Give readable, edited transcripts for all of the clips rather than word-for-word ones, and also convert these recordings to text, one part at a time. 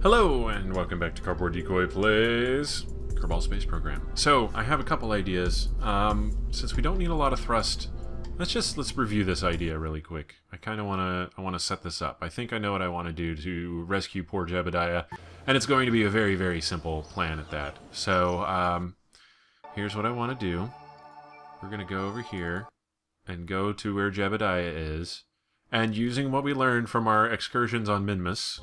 Hello, and welcome back to Cardboard Decoy Plays Kerbal Space Program. So, I have a couple ideas. Since we don't need a lot of thrust, let's review this idea really quick. I wanna set this up. I think I know what I want to do to rescue poor Jebediah, and it's going to be a very, very simple plan at that. So, here's what I want to do. We're gonna go over here and go to where Jebediah is, and using what we learned from our excursions on Minmus,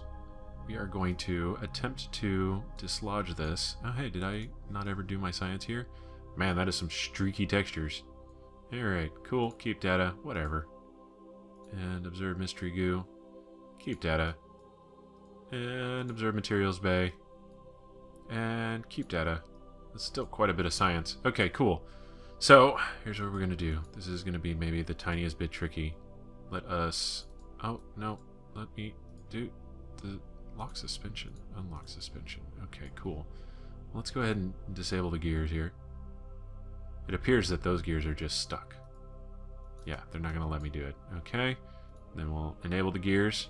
we are going to attempt to dislodge this. Oh, hey, did I not ever do my science here? Man, that is some streaky textures. Alright, cool. Keep data. Whatever. And observe mystery goo. Keep data. And observe materials bay. And keep data. That's still quite a bit of science. Okay, cool. So, here's what we're going to do. This is going to be maybe the tiniest bit tricky. Let us... Oh, no. Let me do the... Lock suspension. Unlock suspension. Okay, cool. Let's go ahead and disable the gears here. It appears that those gears are just stuck. Yeah, they're not going to let me do it. Okay. Then we'll enable the gears.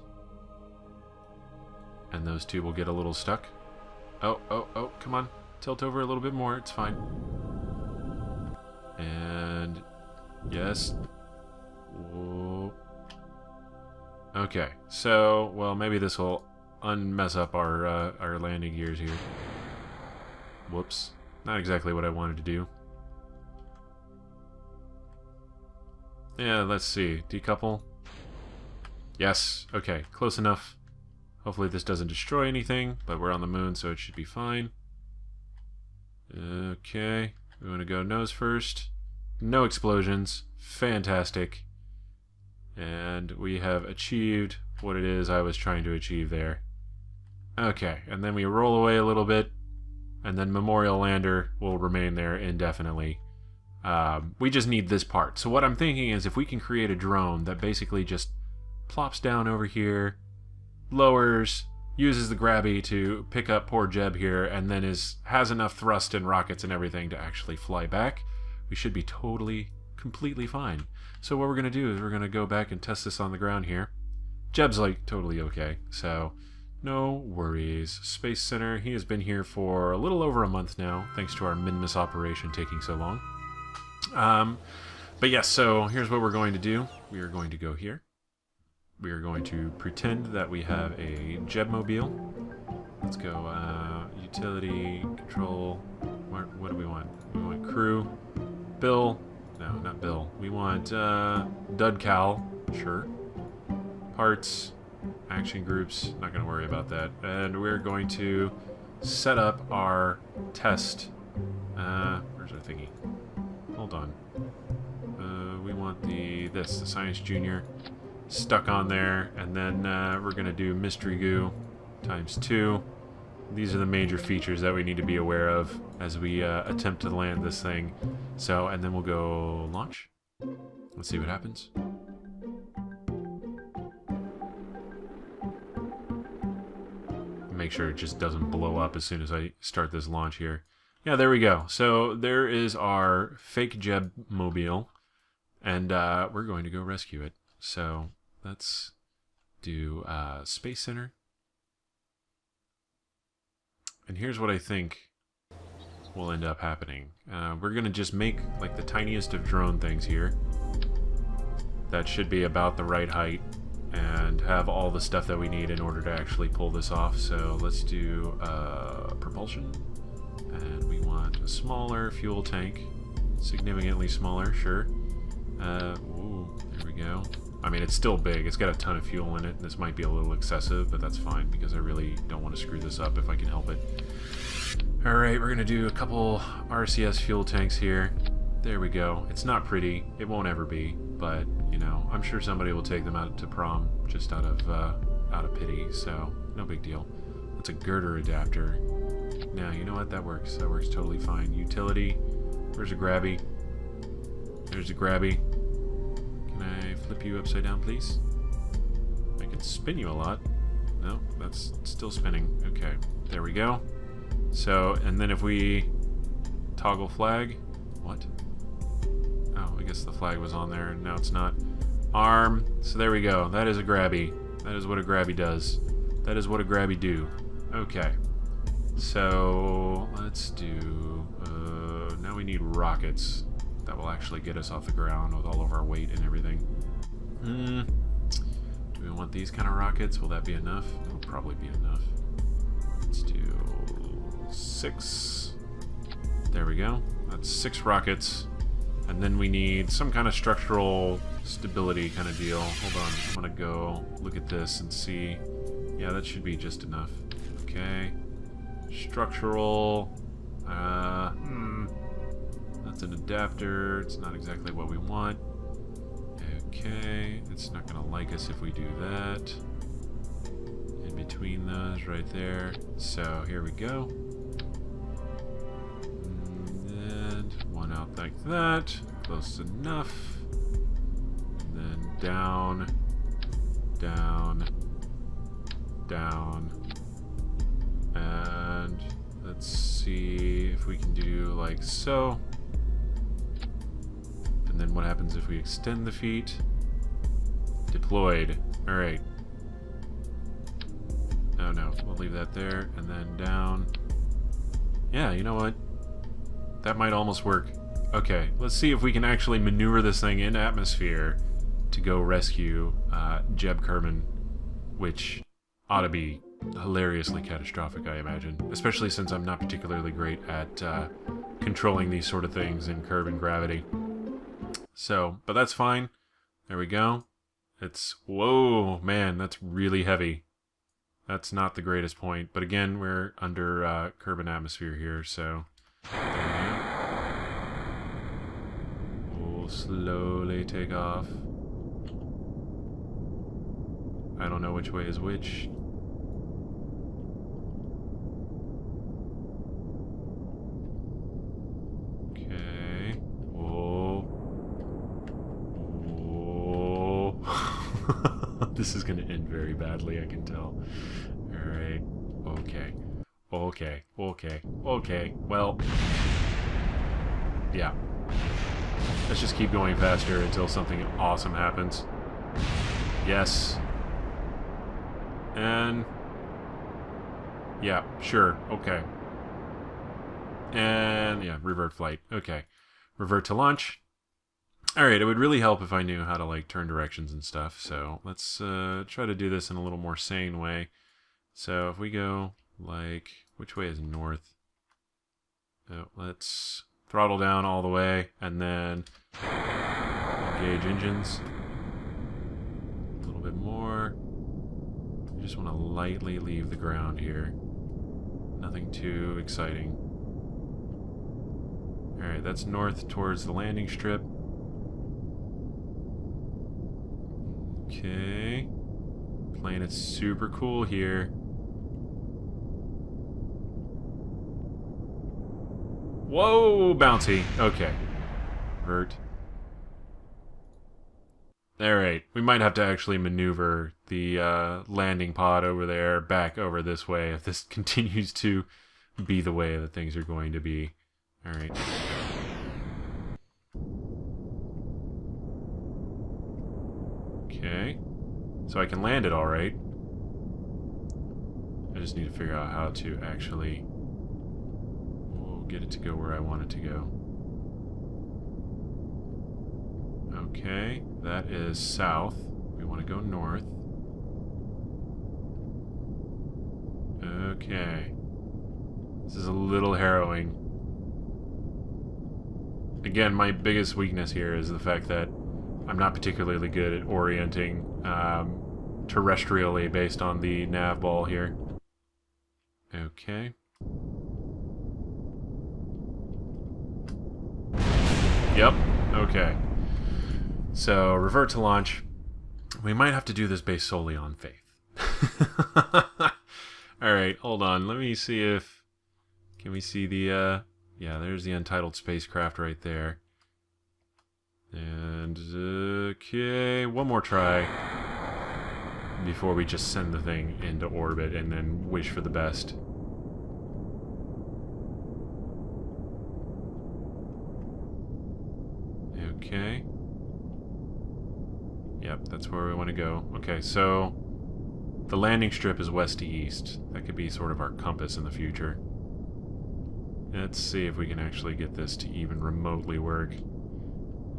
And those two will get a little stuck. Oh, come on. Tilt over a little bit more. It's fine. And... Yes. Whoa. Okay, so, well, maybe this will unmess up our landing gears here. Whoops. Not exactly what I wanted to do. Yeah, let's see. Decouple. Yes. Okay, close enough. Hopefully this doesn't destroy anything, but we're on the moon, so it should be fine. Okay. We want to go nose first. No explosions. Fantastic. And we have achieved what it is I was trying to achieve there. Okay, and then we roll away a little bit, and then Memorial Lander will remain there indefinitely. We just need this part. So what I'm thinking is if we can create a drone that basically just plops down over here, lowers, uses the grabby to pick up poor Jeb here, and then has enough thrust and rockets and everything to actually fly back, we should be completely fine. So what we're going to do is we're going to go back and test this on the ground here. Jeb's like totally okay, so no worries. Space Center, he has been here for a little over a month now, thanks to our Minmus operation taking so long. But yes, so here's what we're going to do. We are going to go here. We are going to pretend that we have a Jebmobile. Let's go, utility, control, what do we want? We want crew, Bill, no, not Bill. We want, Dudcal, sure. Parts, action groups, not going to worry about that. And we're going to set up our test. Where's our thingy? Hold on. We want the Science Junior stuck on there, and then we're going to do Mystery Goo ×2. These are the major features that we need to be aware of as we attempt to land this thing. So, and then we'll go launch. Let's see what happens. Make sure it just doesn't blow up as soon as I start this launch here. Yeah, there we go. So there is our fake Jeb mobile, and we're going to go rescue it. So let's do Space Center. And here's what I think will end up happening. We're going to just make like the tiniest of drone things here. That should be about the right height and have all the stuff that we need in order to actually pull this off. So let's do propulsion. And we want a smaller fuel tank. Significantly smaller, sure. Ooh, there we go. I mean, it's still big. It's got a ton of fuel in it. This might be a little excessive, but that's fine because I really don't want to screw this up if I can help it. Alright, we're going to do a couple RCS fuel tanks here. There we go. It's not pretty. It won't ever be, but, you know, I'm sure somebody will take them out to prom just out of pity, so no big deal. That's a girder adapter. Now, you know what? That works. That works totally fine. Utility. Where's a grabby? There's a grabby. Can I flip you upside down, please? I can spin you a lot. No, that's still spinning. Okay, there we go. So, and then if we toggle flag, what? Oh, I guess the flag was on there, and now it's not. Arm. So there we go. That is a grabby. That is what a grabby does. That is what a grabby do. Okay. So, let's do... now we need rockets. That will actually get us off the ground with all of our weight and everything. Do we want these kind of rockets? Will that be enough? That'll probably be enough. Let's do 6. There we go. That's 6 rockets. And then we need some kind of structural stability kind of deal. Hold on. I'm going to go look at this and see. Yeah, that should be just enough. Okay. Structural. That's an adapter. It's not exactly what we want. Okay. It's not going to like us if we do that. In between those right there. So here we go. And one out like that. Close enough. And then down. Down. Down. And let's see if we can do like so. And then what happens if we extend the feet? Deployed. Alright. Oh no, we'll leave that there. And then down. Yeah, you know what? That might almost work. Okay, let's see if we can actually maneuver this thing in atmosphere to go rescue Jeb Kerman, which ought to be hilariously catastrophic, I imagine. Especially since I'm not particularly great at controlling these sort of things in curve and gravity. So, but that's fine. There we go. It's... Whoa, man, that's really heavy. That's not the greatest point. But again, we're under curve and atmosphere here, so... There we go. We'll slowly take off. I don't know which way is which. Okay. Whoa. Whoa. This is going to end very badly, I can tell. Alright. Okay. Okay. Okay. Okay. Well. Yeah. Let's just keep going faster until something awesome happens. Yes. And... yeah, sure. Okay. And, yeah, revert flight. Okay. Revert to launch. Alright, it would really help if I knew how to, like, turn directions and stuff. So, let's try to do this in a little more sane way. So, if we go, like... which way is north? Oh, let's throttle down all the way, and then engage engines. A little bit more. I just want to lightly leave the ground here. Nothing too exciting. Alright, that's north towards the landing strip. Okay. Playing it super cool here. Whoa, bouncy. Okay. Vert. Alright, we might have to actually maneuver the landing pod over there back over this way if this continues to be the way that things are going to be. Alright. Okay. So I can land it alright. I just need to figure out how to actually get it to go where I want it to go. Okay, that is south. We want to go north. Okay. This is a little harrowing. Again, my biggest weakness here is the fact that I'm not particularly good at orienting terrestrially based on the nav ball here. Okay. Yep. Okay. So, revert to launch. We might have to do this based solely on faith. Alright, hold on. Let me see if... Can we see the, yeah, there's the untitled spacecraft right there. And, okay, one more try. Before we just send the thing into orbit and then wish for the best. Okay. Yep, that's where we want to go. Okay, so The landing strip is west to east. That could be sort of our compass in the future. Let's see if we can actually get this to even remotely work.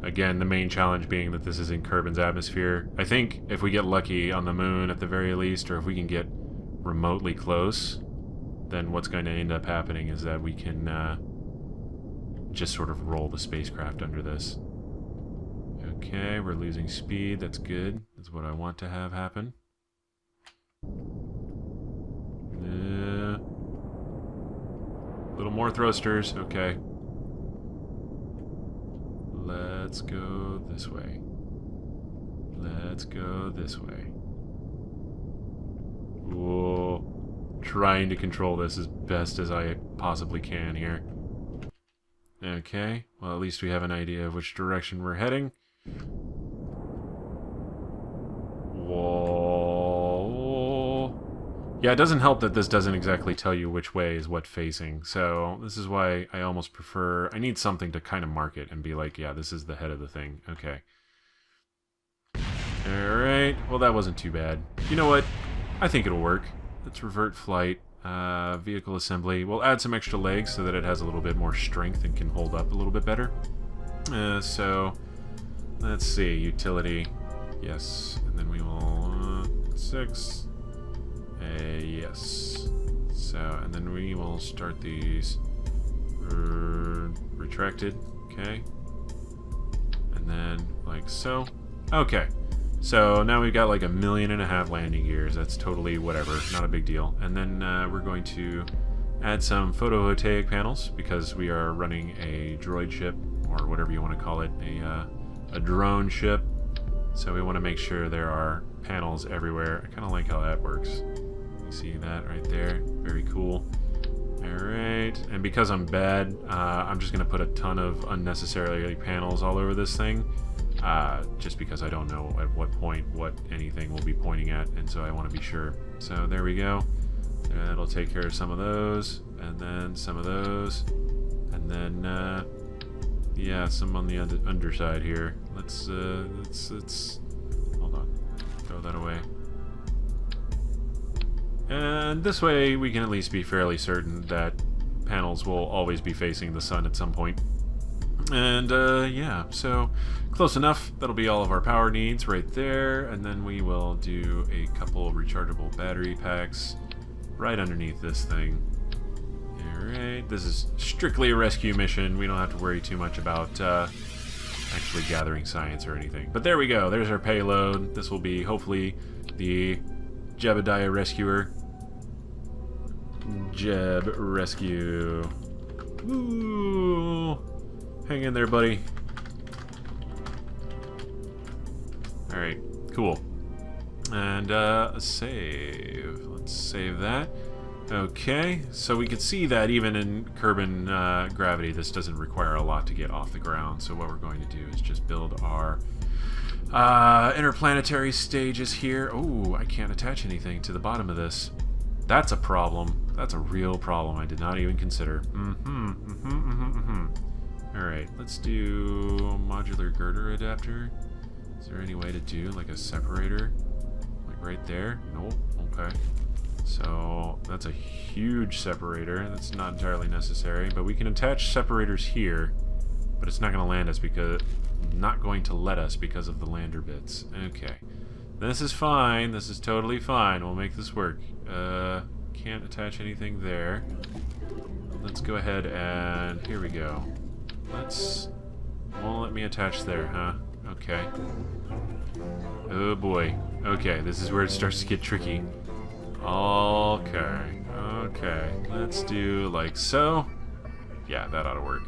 Again, the main challenge being that this is in Kerbin's atmosphere. I think if we get lucky on the moon at the very least, or if we can get remotely close, then what's going to end up happening is that we can just sort of roll the spacecraft under this. Okay, we're losing speed. That's good. That's what I want to have happen. A little more thrusters. Okay. Let's go this way. Let's go this way. Whoa. Trying to control this as best as I possibly can here. Okay. Well, at least we have an idea of which direction we're heading. Whoa. Yeah, it doesn't help that this doesn't exactly tell you which way is what facing. So this is why I almost prefer... I need something to kind of mark it and be like, yeah, this is the head of the thing. Okay. Alright. Well, that wasn't too bad. You know what? I think it'll work. Let's revert flight. Vehicle assembly. We'll add some extra legs so that it has a little bit more strength and can hold up a little bit better. So... let's see, utility, yes, and then we will, 6, yes, so, and then we will start these, retracted, okay, and then, like so, okay, so now we've got like 1.5 million landing gears. That's totally whatever, not a big deal, and then we're going to add some photovoltaic panels, because we are running a droid ship, or whatever you want to call it, a drone ship, so we want to make sure there are panels everywhere. I kind of like how that works. You see that right there? Very cool. Alright, and because I'm bad, I'm just going to put a ton of unnecessarily panels all over this thing, just because I don't know at what point what anything will be pointing at, and so I want to be sure. So there we go. That'll take care of some of those, and then some of those, and then yeah, some on the underside here. Let's hold on, throw that away. And this way we can at least be fairly certain that panels will always be facing the sun at some point. And yeah, so close enough. That'll be all of our power needs right there, and then we will do a couple rechargeable battery packs right underneath this thing. Alright, this is strictly a rescue mission. We don't have to worry too much about actually gathering science or anything. But there we go. There's our payload. This will be, hopefully, the Jebediah Rescuer. Jeb Rescue. Woo! Hang in there, buddy. Alright, cool. And save. Let's save that. Okay, so we can see that even in Kerbin gravity, this doesn't require a lot to get off the ground. So what we're going to do is just build our interplanetary stages here. Oh, I can't attach anything to the bottom of this. That's a problem. That's a real problem I did not even consider. Alright, let's do modular girder adapter. Is there any way to do like a separator? Like right there? Nope. Okay. So that's a huge separator. That's not entirely necessary, but we can attach separators here, but it's not going to land us because not going to let us because of the lander bits. Okay, this is fine. This is totally fine. We'll make this work. Can't attach anything there. Let's go ahead and here we go. Won't let me attach there, huh? Okay. Oh boy. Okay, this is where it starts to get tricky. Okay, okay, let's do like so. Yeah, that ought to work.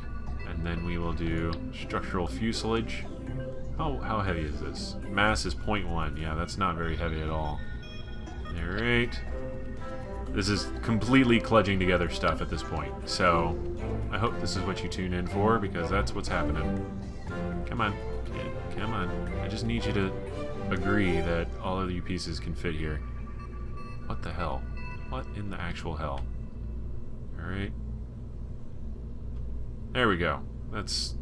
And then we will do structural fuselage. How heavy is this? Mass is 0.1. Yeah, that's not very heavy at all. Alright. This is completely kludging together stuff at this point. So, I hope this is what you tune in for, because that's what's happening. Come on, kid, come on. I just need you to agree that all of you pieces can fit here. What the hell? What in the actual hell? Alright. There we go. That's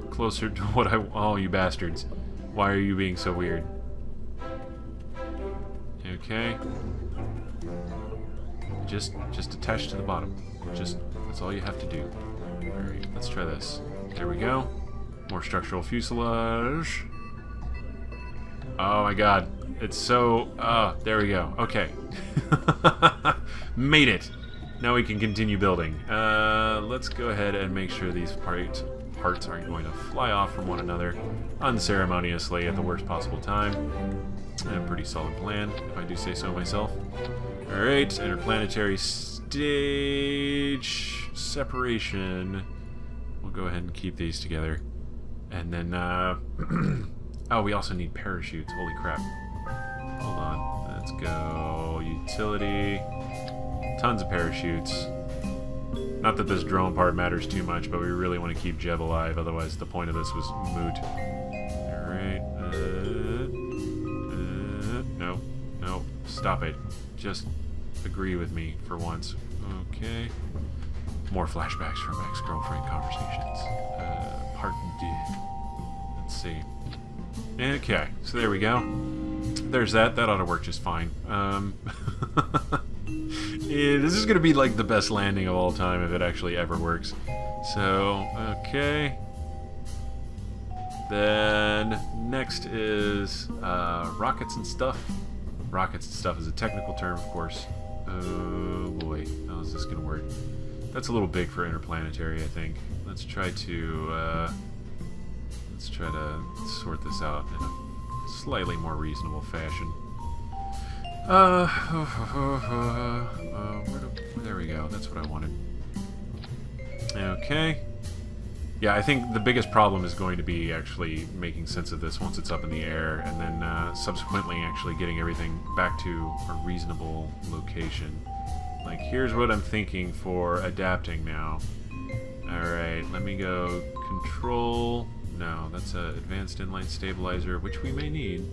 closer to what I... Oh, you bastards. Why are you being so weird? Okay. Just attach to the bottom. That's all you have to do. Alright, let's try this. There we go. More structural fuselage. Oh my god. It's so... there we go. Okay. Made it! Now we can continue building. Let's go ahead and make sure these parts aren't going to fly off from one another unceremoniously at the worst possible time. A pretty solid plan, if I do say so myself. Alright, interplanetary stage separation. We'll go ahead and keep these together. And then, oh, we also need parachutes. Holy crap. Hold on. Let's go. Utility. Tons of parachutes. Not that this drone part matters too much, but we really want to keep Jeb alive, otherwise the point of this was moot. Alright. No. No. Stop it. Just agree with me for once. Okay. More flashbacks from ex-girlfriend conversations. Part D. Let's see. Okay, so there we go. There's that. That ought to work just fine. This is going to be like the best landing of all time if it actually ever works. So, okay. Then, next is rockets and stuff. Rockets and stuff is a technical term, of course. Oh boy, how is this going to work? That's a little big for interplanetary, I think. Let's try to sort this out in a slightly more reasonable fashion. There we go. That's what I wanted. Okay. Yeah, I think the biggest problem is going to be actually making sense of this once it's up in the air, and then subsequently actually getting everything back to a reasonable location. Like, here's what I'm thinking for adapting now. Alright, let me go control... No, that's an advanced inline stabilizer, which we may need.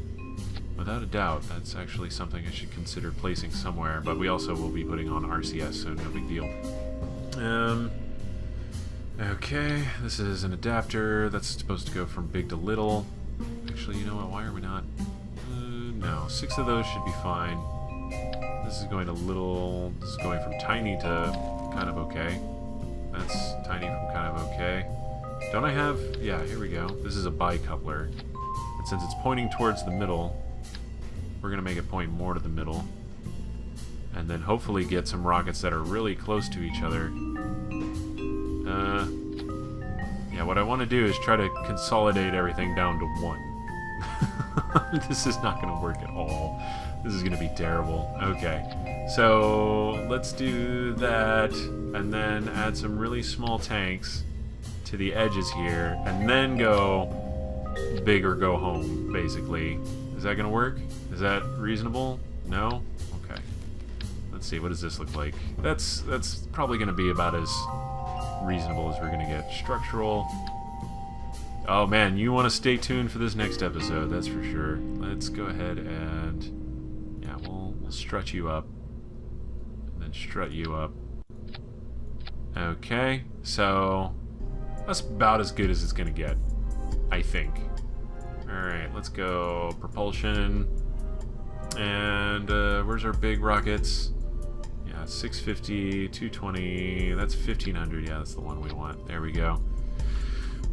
Without a doubt, that's actually something I should consider placing somewhere, but we also will be putting on RCS, so no big deal. Okay, this is an adapter that's supposed to go from big to little. Actually, you know what, why are we not? No, 6 of those should be fine. This is going to little, this is going from tiny to kind of okay. That's tiny from kind of okay. Don't I have, yeah, here we go. This is a bicoupler. And since it's pointing towards the middle, we're going to make it point more to the middle. And then hopefully get some rockets that are really close to each other. Yeah, what I want to do is try to consolidate everything down to 1. This is not going to work at all. This is going to be terrible. Okay, so let's do that, and then add some really small tanks to the edges here, and then go big or go home, basically. Is that going to work? Is that reasonable? No? Okay. Let's see, what does this look like? That's probably going to be about as reasonable as we're going to get. Structural. Oh man, you want to stay tuned for this next episode, that's for sure. Let's go ahead and... yeah, we'll strut you up. And then strut you up. Okay, so... that's about as good as it's going to get, I think. Alright, let's go propulsion. And where's our big rockets? Yeah, 650, 220, that's 1500. Yeah, that's the one we want. There we go.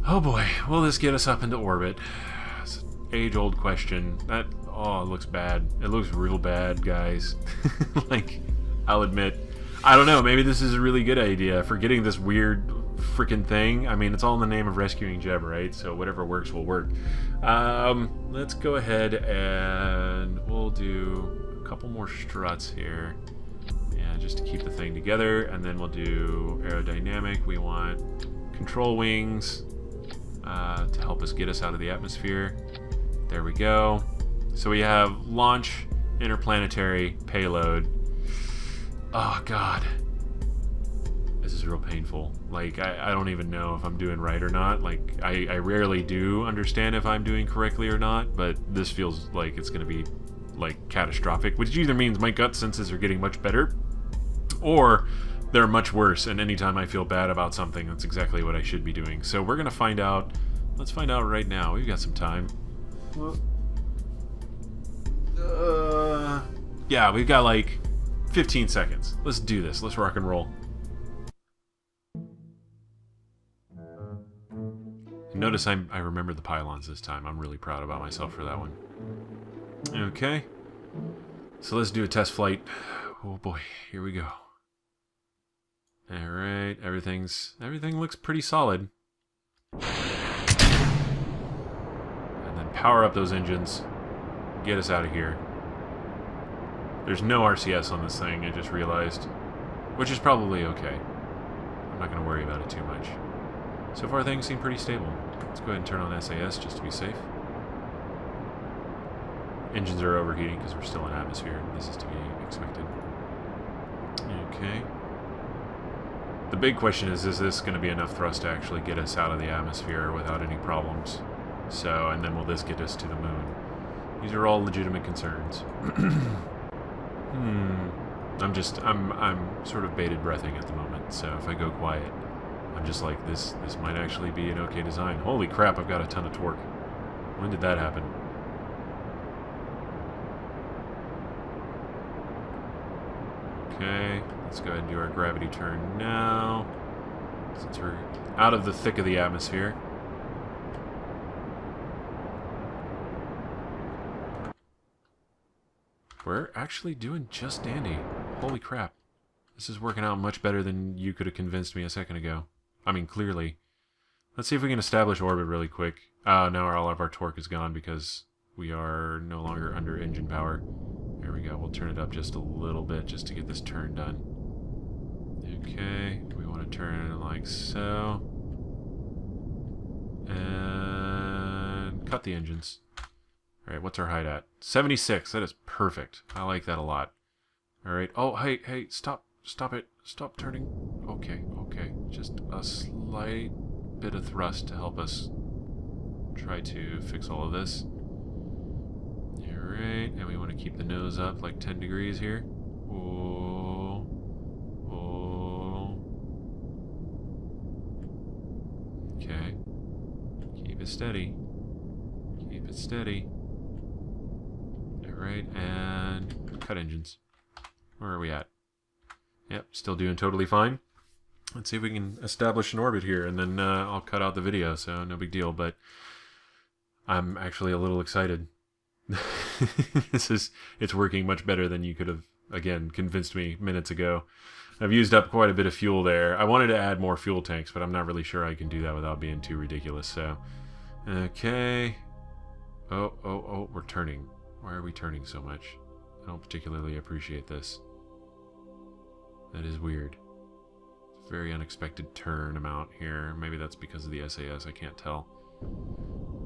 Oh boy, will this get us up into orbit? It's an age-old question. That, oh, it looks bad. It looks real bad, guys. Like, I'll admit, I don't know, maybe this is a really good idea for getting this weird freaking thing. I mean, it's all in the name of rescuing Jeb, right? So whatever works will work. Let's go ahead and we'll do a couple more struts here. Yeah, just to keep the thing together. And then we'll do aerodynamic. We want control wings to help us get us out of the atmosphere. There we go. So we have launch, interplanetary, payload. Oh, God. This is real painful. Like, I don't even know if I'm doing right or not. Like, I rarely do understand if I'm doing correctly or not, but this feels like it's going to be, like, catastrophic, which either means my gut senses are getting much better, or they're much worse, and anytime I feel bad about something, that's exactly what I should be doing. So we're going to find out. Let's find out right now. We've got some time. Yeah, we've got like 15 seconds. Let's do this. Let's rock and roll. Notice I remember the pylons this time. I'm really proud about myself for that one. Okay. So let's do a test flight. Oh boy, here we go. Alright, everything looks pretty solid. And then power up those engines. Get us out of here. There's no RCS on this thing, I just realized. Which is probably okay. I'm not going to worry about it too much. So far things seem pretty stable. Let's go ahead and turn on SAS just to be safe. Engines are overheating because we're still in atmosphere. This is to be expected. Okay. The big question is this going to be enough thrust to actually get us out of the atmosphere without any problems? So, and then will this get us to the moon? These are all legitimate concerns. I'm sort of bated breathing at the moment, so if I go quiet, I'm just like, this might actually be an okay design. Holy crap, I've got a ton of torque. When did that happen? Okay, let's go ahead and do our gravity turn now, since we're out of the thick of the atmosphere. We're actually doing just dandy. Holy crap. This is working out much better than you could have convinced me a second ago. I mean, clearly. Let's see if we can establish orbit really quick. Now all of our torque is gone because we are no longer under engine power. There we go. We'll turn it up just a little bit just to get this turn done. Okay. We want to turn it like so. And cut the engines. Alright, what's our height at? 76. That is perfect. I like that a lot. Alright. Oh, hey, stop it. Stop turning. Okay. Just a slight bit of thrust to help us try to fix all of this. Alright, and we want to keep the nose up like 10 degrees here. Oh. Okay. Keep it steady. Alright, and cut engines. Where are we at? Yep, still doing totally fine. Let's see if we can establish an orbit here, and then I'll cut out the video, so no big deal, but I'm actually a little excited. It's working much better than you could have, again, convinced me minutes ago. I've used up quite a bit of fuel there. I wanted to add more fuel tanks, but I'm not really sure I can do that without being too ridiculous, so... Okay... Oh, we're turning. Why are we turning so much? I don't particularly appreciate this. That is weird. It's a very unexpected turn amount here. Maybe that's because of the SAS, I can't tell.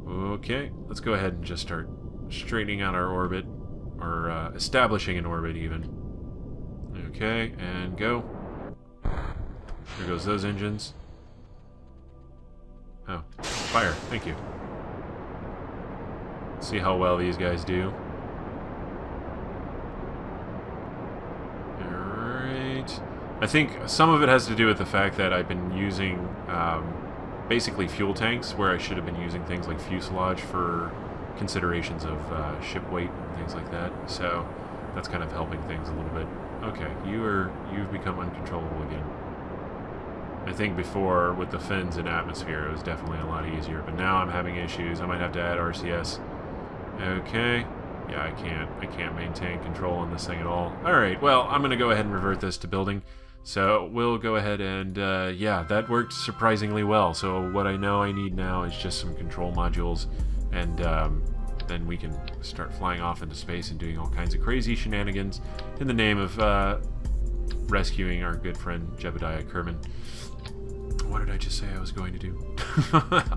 Okay, let's go ahead and just start straightening out our orbit. Or establishing an orbit, even. Okay, and go. There goes those engines. Oh, fire, thank you. See how well these guys do. Alright. I think some of it has to do with the fact that I've been using basically fuel tanks where I should have been using things like fuselage for considerations of ship weight and things like that. So that's kind of helping things a little bit. Okay, you've become uncontrollable again. I think before with the fins and atmosphere it was definitely a lot easier, but now I'm having issues. I might have to add RCS. Okay. Yeah, I can't maintain control on this thing at all. Alright, well, I'm going to go ahead and revert this to building. So we'll go ahead and, yeah, that worked surprisingly well. So what I know I need now is just some control modules, and then we can start flying off into space and doing all kinds of crazy shenanigans in the name of rescuing our good friend Jebediah Kerman. What did I just say I was going to do?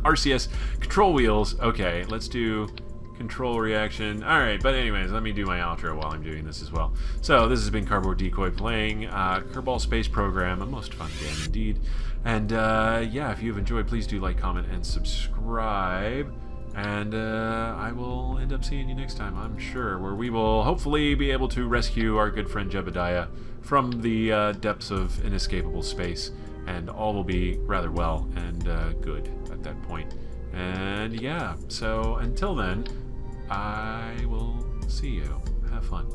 RCS control wheels. Okay, let's do control reaction. Alright, but anyways, let me do my outro while I'm doing this as well. So, this has been Cardboard Decoy playing Kerbal Space Program, a most fun game indeed. And, yeah, if you've enjoyed, please do like, comment, and subscribe. And, I will end up seeing you next time, I'm sure, where we will hopefully be able to rescue our good friend Jebediah from the depths of inescapable space. And all will be rather well and good at that point. And, yeah, so until then, I will see you. Have fun.